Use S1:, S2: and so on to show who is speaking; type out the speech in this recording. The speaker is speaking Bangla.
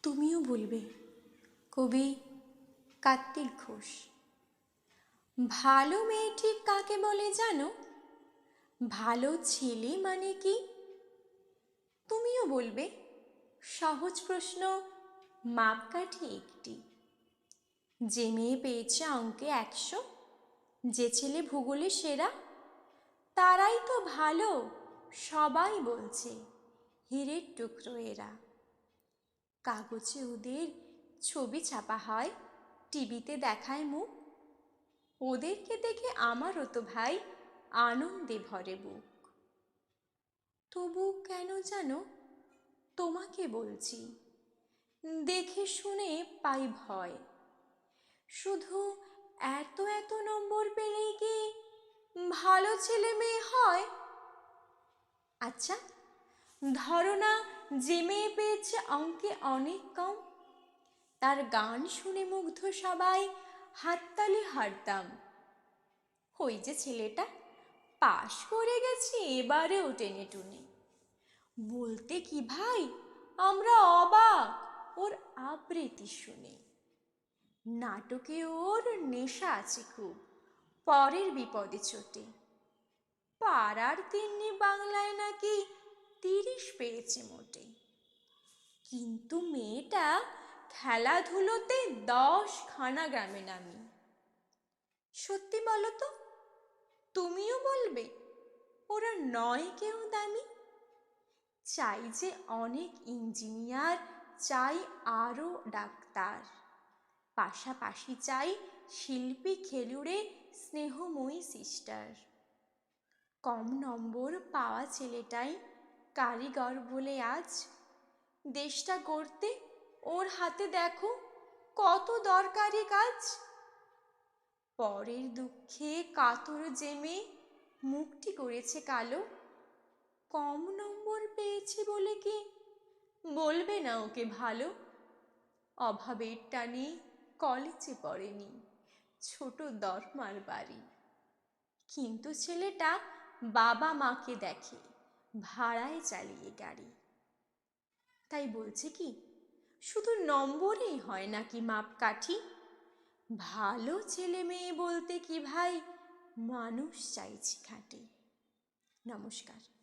S1: তুমিও বলবে। কবি কার্তিক ঘোষ। ভালো মেয়ে ঠিক কাকে বলে জানো? ভালো ছেলে মানে কি? তুমিও বলবে। সহজ প্রশ্ন, মাপকাঠি একটি। যে মেয়ে পেয়েছে অঙ্কে 100, যে ছেলে ভূগোলে সেরা, তারাই তো ভালো, সবাই বলছে। হীরের টুকরো এরা। কাগজে ওদের ছবি ছাপা হয়, টিভিতে দেখায় মুখ। ওদেরকে দেখে আমারও তো ভাই আনন্দে ভরে বুক। তবু কেন জানো তোমাকে বলছি, দেখে শুনে পাই ভয়। শুধু এত এত নম্বর পেলেই কি ভালো ছেলে মেয়ে হয়? আচ্ছা, ধরো না যে মেয়ে পেয়েছে অঙ্কে অনেক কম, তার গান শুনে মুগ্ধ সবাই হাততালি হারতাম। ওই যে ছেলেটা পাশ করে গেছে এবারেও টেনে টুনে। বলতে কি ভাই আমরা অবাক ওর আবৃত্তি শুনে। নাটকে ওর নেশা আছে খুব, পরের বিপদে চোটে। পাড়ার তিন্নি বাংলায় নাকি 30 পেয়েছে মোটে। কিন্তু মেয়েটা খেলাধুলোতে 10খানা গ্রামে নামি। সত্যি বলো তো, তুমিও বলবে ওরা নয় কেউ দামি? চাই যে অনেক ইঞ্জিনিয়ার, চাই আরো ডাক্তার, পাশাপাশি চাই শিল্পী, খেলুড়ে, স্নেহময়ী সিস্টার। কম নম্বর পাওয়া ছেলেটাই কারিগর বলে আজ দেশটা গড়তে ওর হাতে দেখো কত দরকারি কাজ। পরের দুঃখে কাতর জেমে মুখটি করেছে কালো। কম নম্বর পেয়েছে বলে কি বলবে না ওকে ভালো? অভাবের টানে কলেজে পড়েনি, ছোট দরমার বাড়ি। কিন্তু ছেলেটা বাবা মাকে দেখে, ভাড়ায় চালিয়ে গাড়ি। তাই বলছে কি শুধু নম্বরেই হয় নাকি মাপকাঠি? ভালো ছেলে মেয়ে বলতে কি ভাই মানুষ চাইছি খাঁটি। নমস্কার।